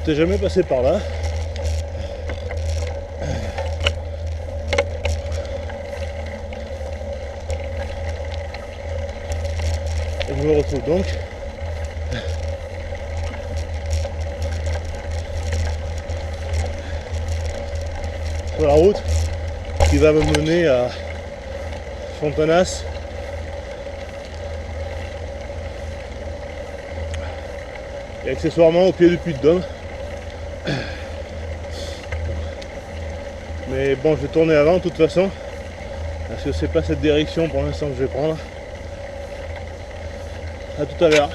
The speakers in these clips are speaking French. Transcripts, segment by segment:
J'étais jamais passé par là. Et je me retrouve donc sur la route qui va me mener à Fontanas. Et accessoirement au pied du Puy de Dôme. Mais bon, je vais tourner avant de toute façon, parce que c'est pas cette direction pour l'instant que je vais prendre. A tout à l'heure.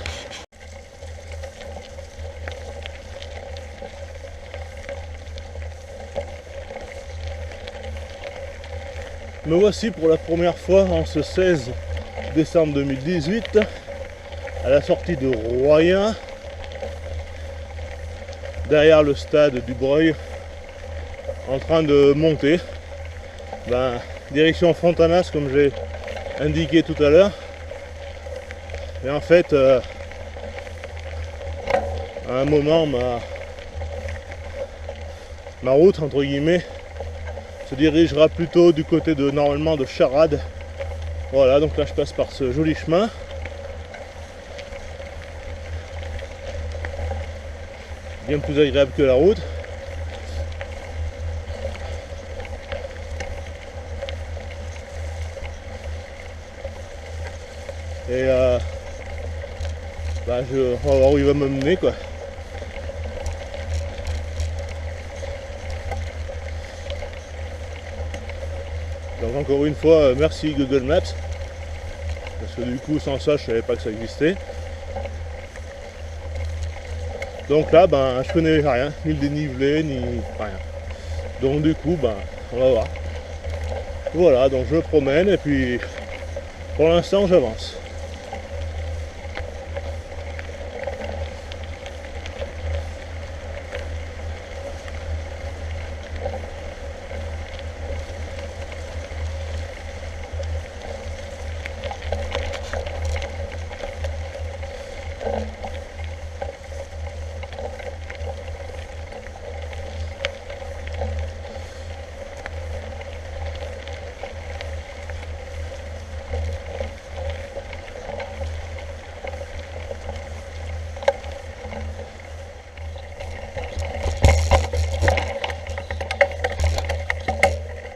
Me voici pour la première fois en ce 16 décembre 2018 à la sortie de Royan, derrière le stade du Breuil, en train de monter direction Fontanas comme j'ai indiqué tout à l'heure. Et en fait à un moment ma route entre guillemets se dirigera plutôt du côté de normalement de Charade. Voilà, donc là je passe par ce joli chemin. Bien plus agréable que la route. Et on va voir où il va me mener quoi. Donc encore une fois, merci Google Maps. Parce que du coup sans ça je savais pas que ça existait. Donc là je connais rien, ni le dénivelé, ni rien. Donc du coup on va voir. Voilà, donc je me promène et puis pour l'instant j'avance.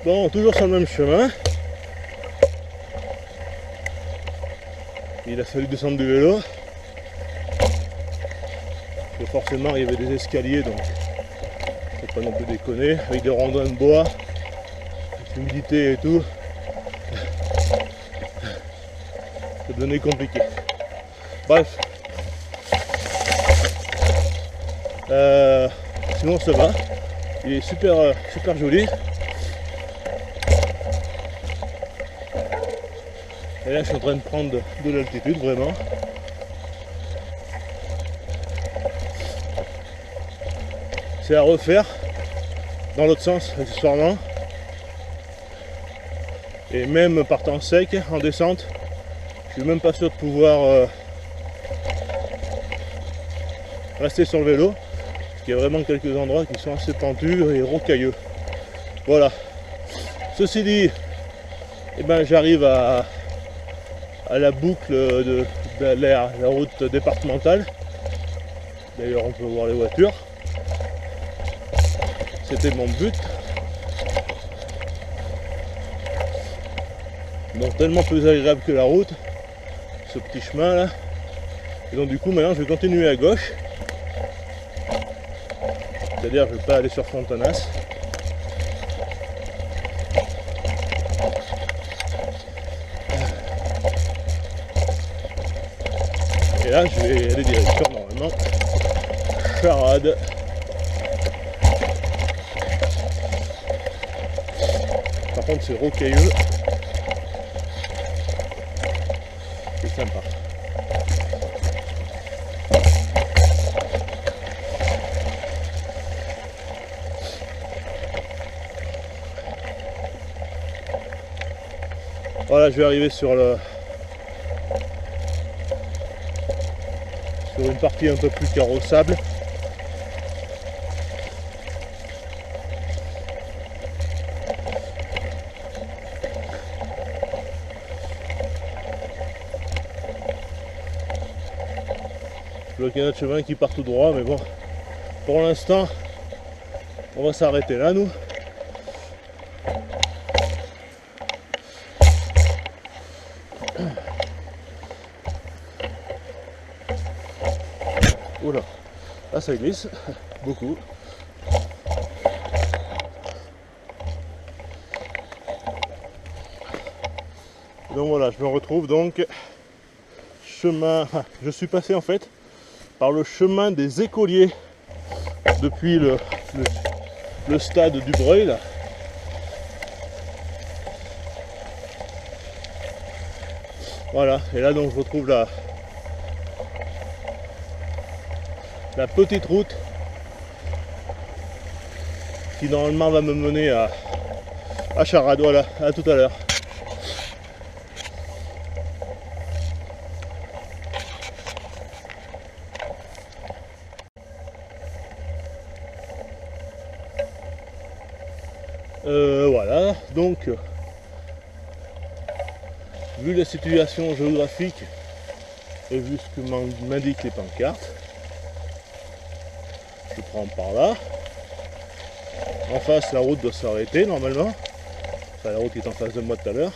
Bon, toujours sur le même chemin. Il a fallu descendre du vélo. Parce que forcément il y avait des escaliers, donc faut pas non plus déconner. Avec des rondins de bois, avec l'humidité et tout. Ça devenait compliqué. Bref. Sinon ça va. Il est super joli. Et là je suis en train de prendre de l'altitude vraiment. C'est à refaire dans l'autre sens accessoirement. Et même partant sec en descente, je suis même pas sûr de pouvoir rester sur le vélo. Parce qu'il y a vraiment quelques endroits qui sont assez pentus et rocailleux. Voilà. Ceci dit, j'arrive à la boucle de la route départementale. D'ailleurs on peut voir les voitures. C'était mon but. Donc tellement plus agréable que la route, ce petit chemin là. Et donc du coup maintenant je vais continuer à gauche. C'est-à-dire je ne vais pas aller sur Fontanas. Et là je vais aller direction normalement Charade. Par contre c'est rocailleux. C'est sympa. Voilà, je vais arriver sur une partie un peu plus carrossable. Donc il y a notre chemin qui part tout droit, mais bon, pour l'instant, on va s'arrêter là, nous. Oula, là ça glisse, beaucoup. Donc voilà, je me retrouve donc chemin, je suis passé en fait par le chemin des écoliers depuis le stade du Breuil là. Voilà, et là donc je retrouve la petite route qui normalement va me mener à Charade. Voilà, à tout à l'heure. Voilà, donc vu la situation géographique et vu ce que m'indiquent les pancartes, je prends par là. En face, la route doit s'arrêter normalement. Enfin, la route qui est en face de moi tout à l'heure.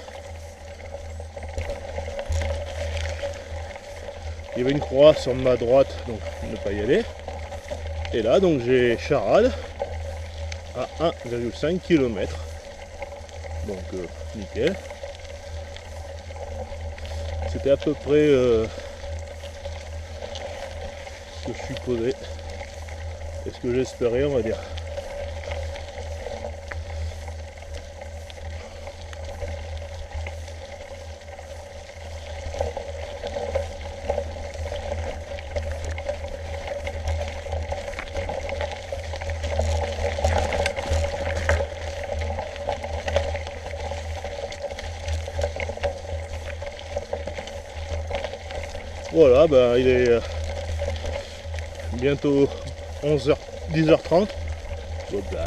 Il y avait une croix sur ma droite, donc ne pas y aller. Et là, donc j'ai Charade à 1,5 km. Donc nickel. C'était à peu près ce que je supposais et ce que j'espérais, on va dire. Voilà, bah, il est bientôt 11h, 10h30. Donc, bah.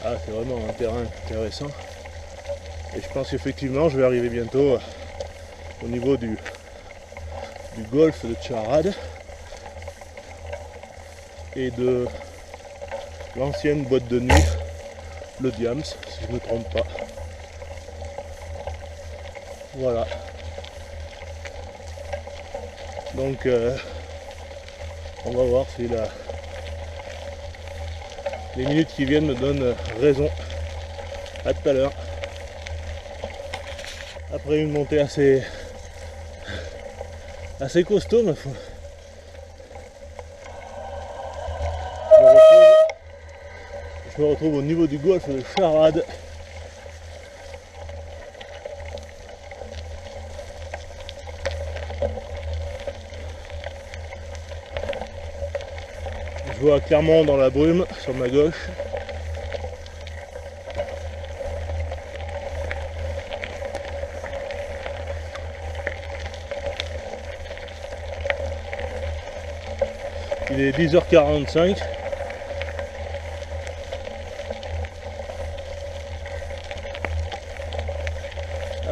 Ah, c'est vraiment un terrain intéressant. Et je pense qu'effectivement, je vais arriver bientôt au niveau du golfe de Charade et de l'ancienne boîte de nuit, le Diams, si je ne me trompe pas. Voilà. Donc on va voir si les minutes qui viennent me donnent raison. À tout à l'heure. Après une montée assez costaud, ma foi. Je me retrouve au niveau du golfe de Charade. Je vois clairement dans la brume sur ma gauche. Il est 10h45.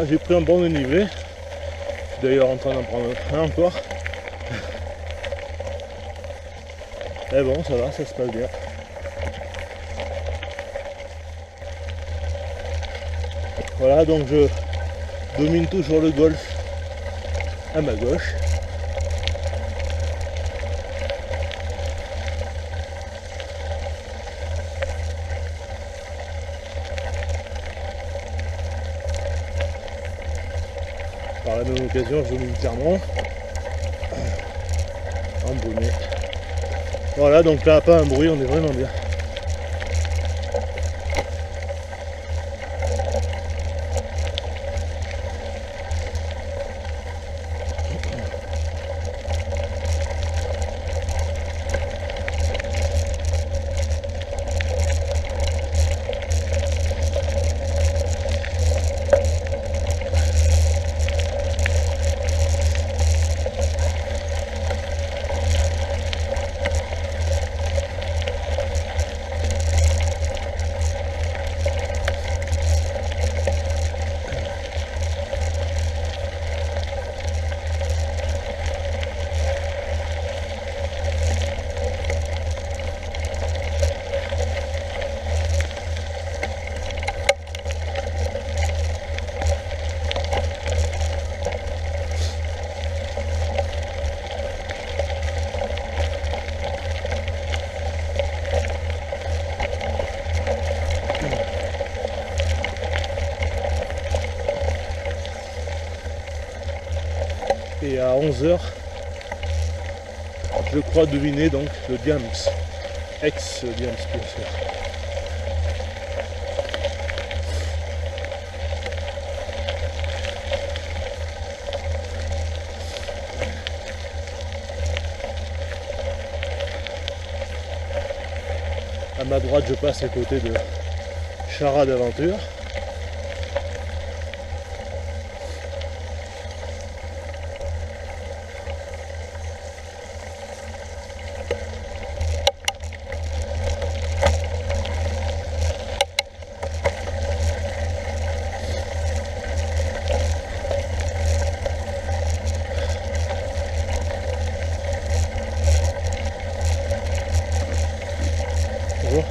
Ah, j'ai pris un bon dénivelé. Je suis d'ailleurs en train d'en prendre un encore. Mais bon, ça va, ça se passe bien. Voilà, donc je domine toujours le golfe à ma gauche. Par la même occasion, je domine Clermont. Embrumé. Voilà, donc là, pas un bruit, on est vraiment bien. Et à 11 h, je crois deviner donc le Diams, ex-Diams bien sûr. À ma droite, je passe à côté de Charade Aventure. Bonjour.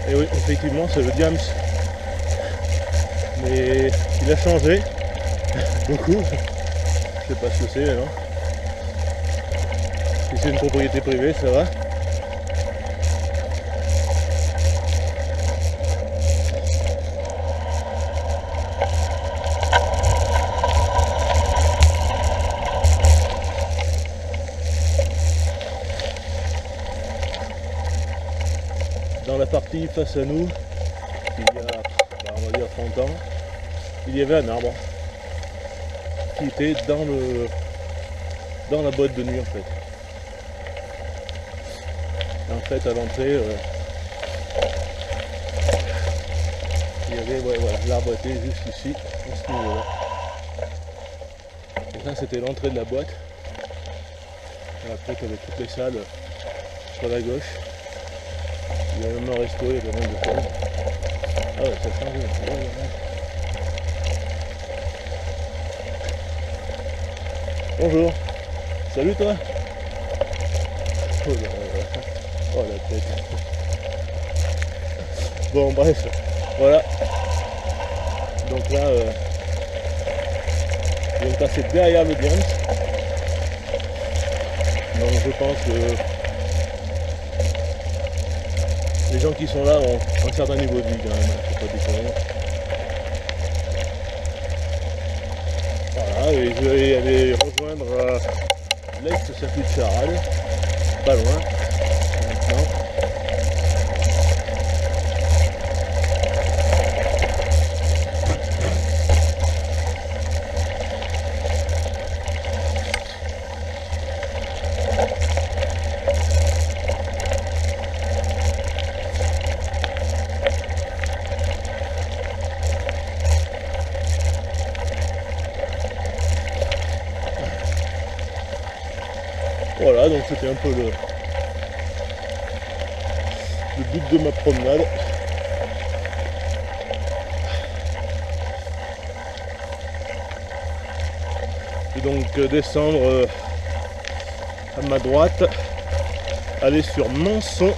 Et oui, effectivement, c'est le Diams. Mais il a changé beaucoup. Je sais pas ce que c'est maintenant. Si c'est une propriété privée, ça va. Dans la partie face à nous, il y a, on va dire 30 ans, il y avait un arbre qui était dans la boîte de nuit en fait. Et en fait à l'entrée, il y avait, ouais, voilà, l'arbre était juste ici, à ce niveau-là. Et ça c'était l'entrée de la boîte. Et après tu avais toutes les salles sur la gauche. Il y a même un resto, il y a pas mal de choses. Ah ouais, ça change. Bonjour. Salut toi. Oh la tête. Bon bref, voilà. Donc là, je vais me passer derrière le Diams. Donc je pense que les gens qui sont là ont un certain niveau de vie quand même, faut pas déconner. Voilà, et je vais aller rejoindre l'ex-circuit de Charade, pas loin, maintenant. Voilà, donc c'était un peu le but de ma promenade. Et donc descendre à ma droite, aller sur Manson.